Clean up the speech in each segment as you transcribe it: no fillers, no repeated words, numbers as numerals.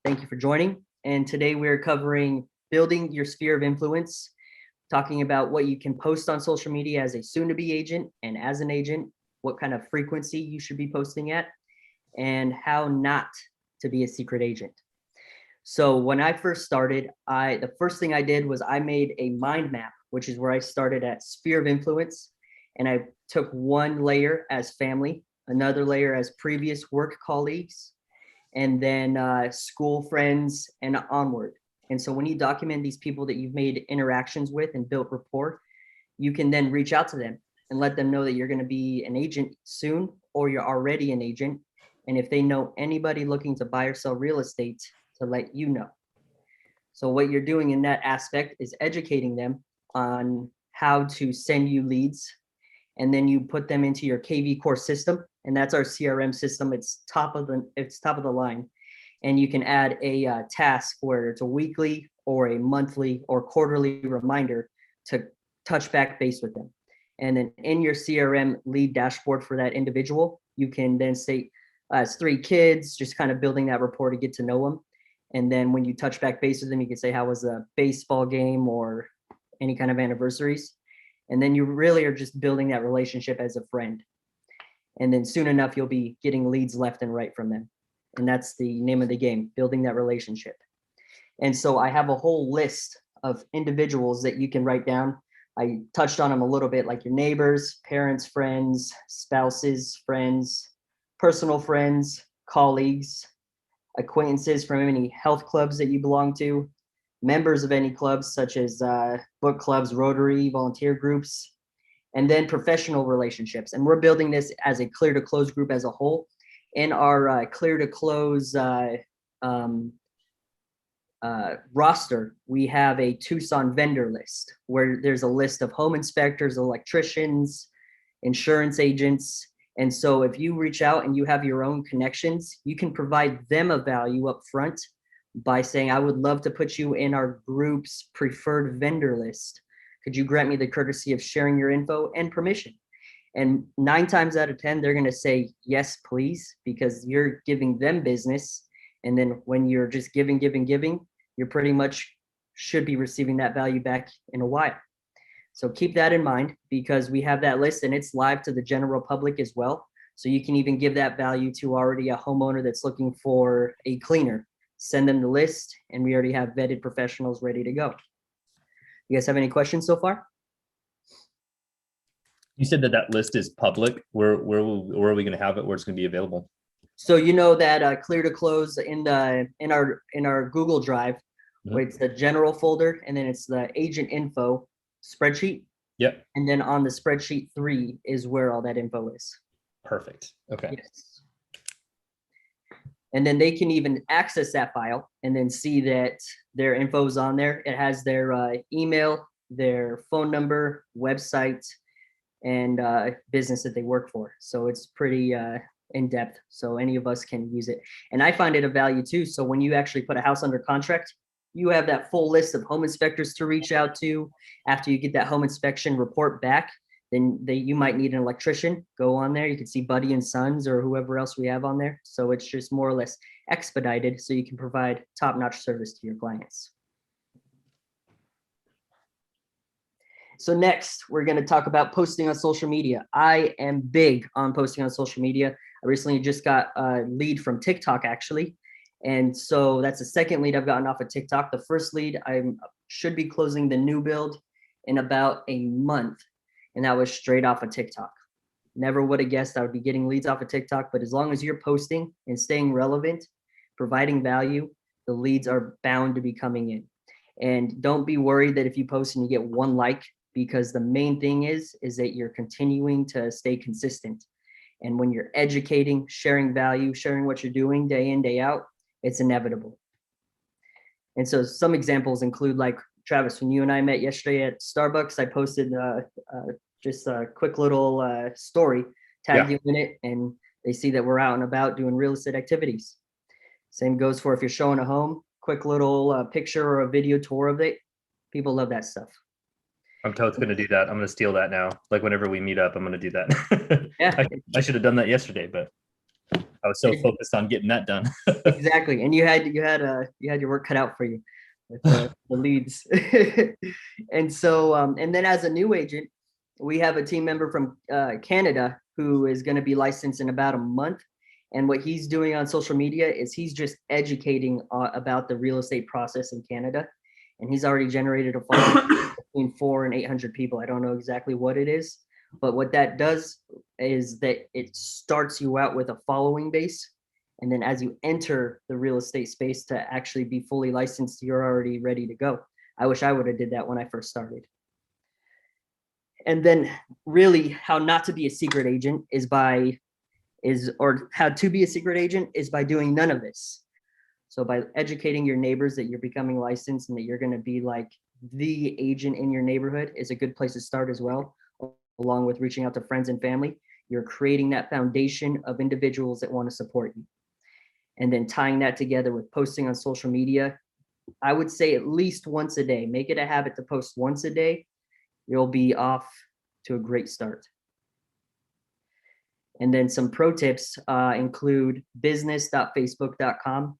Thank you for joining. And today we're covering building your sphere of influence, talking about what you can post on social media as a soon-to-be agent and as an agent, what kind of frequency you should be posting at, and how not to be a secret agent. So when I first started, the first thing I did was I made a mind map, which is where I started at sphere of influence. And I took one layer as family, another layer as previous work colleagues, and then school friends and onward. And so when you document these people that you've made interactions with and built rapport, you can then reach out to them and let them know that you're going to be an agent soon, or you're already an agent. And if they know anybody looking to buy or sell real estate, to let you know. So what you're doing in that aspect is educating them on how to send you leads, and then you put them into your KV core system, and that's our CRM system. It's top of the line, and you can add a task where it's a weekly or a monthly or quarterly reminder to touch back base with them. And then in your CRM lead dashboard for that individual, you can then say as 3 kids, just kind of building that rapport to get to know them. And then when you touch back base with them, you can say, how was the baseball game or any kind of anniversaries? And then you really are just building that relationship as a friend. And then soon enough, you'll be getting leads left and right from them. And that's the name of the game, building that relationship. And so I have a whole list of individuals that you can write down. I touched on them a little bit, like your neighbors, parents, friends, spouses, friends, personal friends, colleagues, acquaintances from any health clubs that you belong to, members of any clubs such as book clubs, Rotary, volunteer groups, and then professional relationships. And we're building this as a clear to close group as a whole. In our clear to close roster, we have a Tucson vendor list where there's a list of home inspectors, electricians, insurance agents. And so if you reach out and you have your own connections, you can provide them a value up front by saying, I would love to put you in our group's preferred vendor list. Could you grant me the courtesy of sharing your info and permission? And 9 times out of 10, they're going to say, yes, please, because you're giving them business. And then when you're just giving, you're pretty much should be receiving that value back in a while. So keep that in mind, because we have that list and it's live to the general public as well. So you can even give that value to already a homeowner that's looking for a cleaner. Send them the list, and we already have vetted professionals ready to go. You guys have any questions so far? You said that list is public. Where are we going to have it? Where it's going to be available? So you know that clear to close in our Google Drive, where it's the general folder, and then it's the agent info spreadsheet. Yep. And then on the spreadsheet 3 is where all that info is. Perfect. Okay. Yes. And then they can even access that file and then see that their info is on there. It has their email, their phone number, website, and business that they work for. So it's pretty in depth. So any of us can use it. And I find it of value too. So when you actually put a house under contract, you have that full list of home inspectors to reach out to. After you get that home inspection report back, then you might need an electrician. Go on there. You can see Buddy and Sons or whoever else we have on there. So it's just more or less expedited, so you can provide top-notch service to your clients. So next, we're going to talk about posting on social media. I am big on posting on social media. I recently just got a lead from TikTok, actually. And so that's the second lead I've gotten off of TikTok. The first lead, I should be closing the new build in about a month. And that was straight off of TikTok. Never would have guessed I would be getting leads off of TikTok, but as long as you're posting and staying relevant, providing value, the leads are bound to be coming in. And don't be worried that if you post and you get 1 like, because the main thing is that you're continuing to stay consistent. And when you're educating, sharing value, sharing what you're doing day in, day out, it's inevitable. And so some examples include, like Travis, when you and I met yesterday at Starbucks, I posted just a quick little story, tagged you in it, and they see that we're out and about doing real estate activities. Same goes for if you're showing a home, quick little picture or a video tour of it. People love that stuff. I'm totally going to do that. I'm going to steal that now. Like whenever we meet up, I'm going to do that. Yeah. I should have done that yesterday, but I was so focused on getting that done. Exactly. And you had your work cut out for you with the leads. And so, and then as a new agent, we have a team member from Canada who is going to be licensed in about a month. And what he's doing on social media is he's just educating about the real estate process in Canada. And he's already generated a following between 400 and 800 people. I don't know exactly what it is, but what that does is that it starts you out with a following base. And then as you enter the real estate space to actually be fully licensed, you're already ready to go. I wish I would have did that when I first started. And then really how not to be a secret agent or how to be a secret agent is by doing none of this. So by educating your neighbors that you're becoming licensed and that you're going to be like the agent in your neighborhood is a good place to start as well, along with reaching out to friends and family. You're creating that foundation of individuals that want to support you. And then tying that together with posting on social media, I would say at least once a day. Make it a habit to post once a day. You'll be off to a great start. And then some pro tips include business.facebook.com.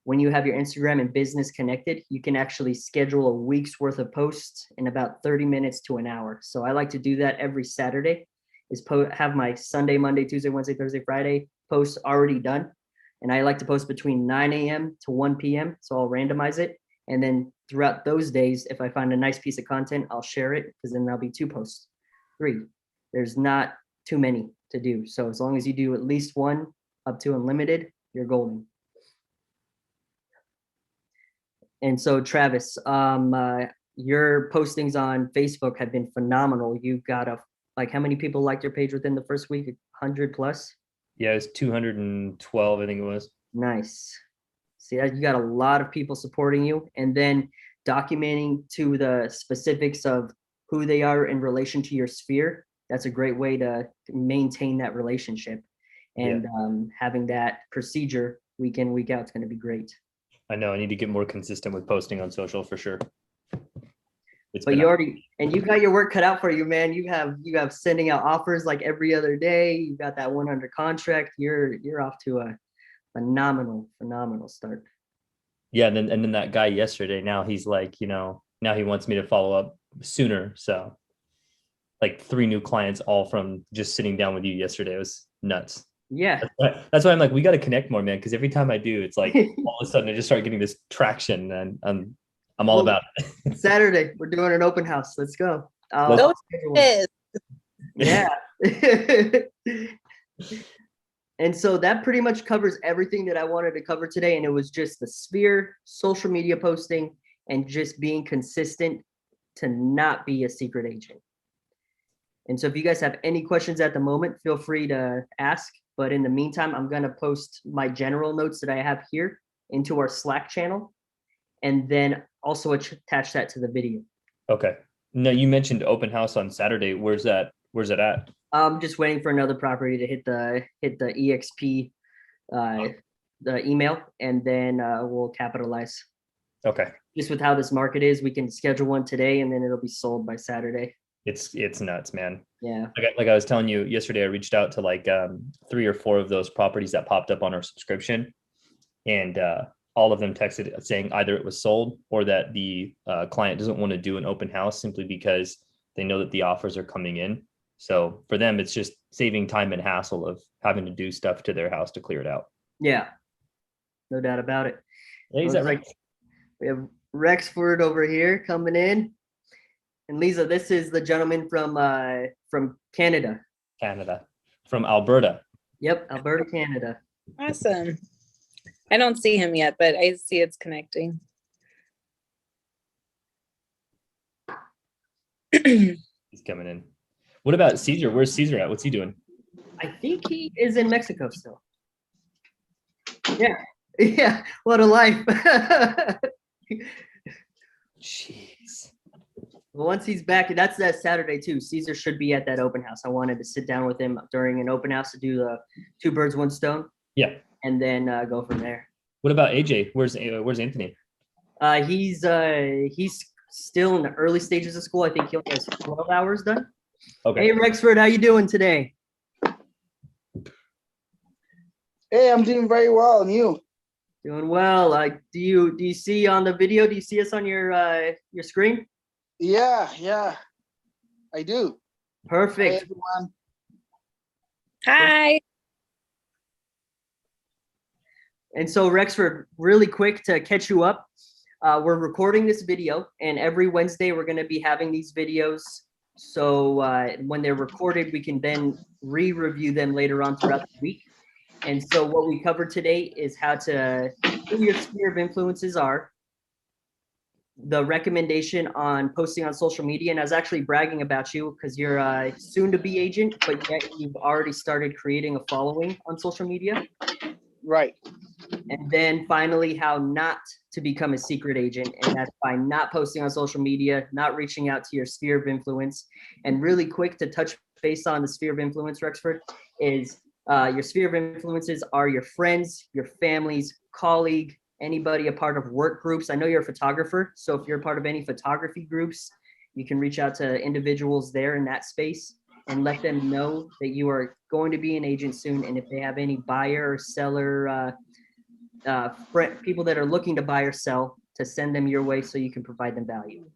When you have your Instagram and business connected, you can actually schedule a week's worth of posts in about 30 minutes to an hour. So I like to do that every Saturday, is have my Sunday, Monday, Tuesday, Wednesday, Thursday, Friday posts already done. And I like to post between 9 a.m. to 1 p.m. So I'll randomize it. And then throughout those days, if I find a nice piece of content, I'll share it, because then there'll be 2 posts, 3. There's not too many to do. So as long as you do at least 1 up to unlimited, you're golden. And so Travis, your postings on Facebook have been phenomenal. You've got how many people liked your page within the first week? 100 plus? Yeah, it was 212, I think it was. Nice. See, you got a lot of people supporting you, and then documenting to the specifics of who they are in relation to your sphere. That's a great way to maintain that relationship. And having that procedure week in, week out is going to be great. I know I need to get more consistent with posting on social for sure. But you got your work cut out for you, man. You have sending out offers like every other day. You got that 100 contract. You're off to a phenomenal start. Yeah, and then that guy yesterday, now he's like, now he wants me to follow up sooner. So like 3 new clients, all from just sitting down with you yesterday. It was nuts. Yeah. That's why I'm like, we got to connect more, man. Because every time I do, it's like all of a sudden I just start getting this traction, and I'm all about it. Saturday, we're doing an open house. Let's go. Yeah. And so that pretty much covers everything that I wanted to cover today. And it was just the sphere, social media posting, and just being consistent to not be a secret agent. And so if you guys have any questions at the moment, feel free to ask. But in the meantime, I'm going to post my general notes that I have here into our Slack channel, and then also attach that to the video. Okay. Now, you mentioned open house on Saturday. Where's that at? I'm just waiting for another property to hit the EXP, the email, and then we'll capitalize. Okay. Just with how this market is, we can schedule one today, and then it'll be sold by Saturday. It's nuts, man. Yeah. Like I was telling you yesterday, I reached out to like 3 or 4 of those properties that popped up on our subscription, and all of them texted saying either it was sold or that the client doesn't want to do an open house simply because they know that the offers are coming in. So for them, it's just saving time and hassle of having to do stuff to their house to clear it out. Yeah, no doubt about it. Hey, is that right? We have Rexford over here coming in. And Lisa, this is the gentleman from Canada. From Alberta. Yep, Alberta, Canada. Awesome. I don't see him yet, but I see it's connecting. He's coming in. What about Caesar? Where's Caesar at? What's he doing? I think he is in Mexico still. Yeah. What a life. Jeez. Well, once he's back, that's that Saturday too. Caesar should be at that open house. I wanted to sit down with him during an open house to do the 2 birds, 1 stone. Yeah. And then go from there. What about AJ? Where's Anthony? He's still in the early stages of school. I think he only has 12 hours done. Okay. Hey, Rexford, how you doing today? Hey, I'm doing very well, and you? Doing well. Do you see on the video? Do you see us on your screen? Yeah, I do. Hi, Perfect. everyone. Hi. And so Rexford, really quick to catch you up, we're recording this video, and every Wednesday we're going to be having these videos. So when they're recorded, we can then re-review them later on throughout the week. And so what we covered today is who your sphere of influences are, the recommendation on posting on social media. And I was actually bragging about you because you're a soon-to-be agent, but yet you've already started creating a following on social media. Right. And then finally, how not to become a secret agent. And that's by not posting on social media, not reaching out to your sphere of influence. And really quick to touch base on the sphere of influence, Rexford, is your sphere of influences are your friends, your families, colleague, anybody a part of work groups. I know you're a photographer, so if you're a part of any photography groups, you can reach out to individuals there in that space and let them know that you are going to be an agent soon. And if they have any buyer or seller, people that are looking to buy or sell, to send them your way so you can provide them value.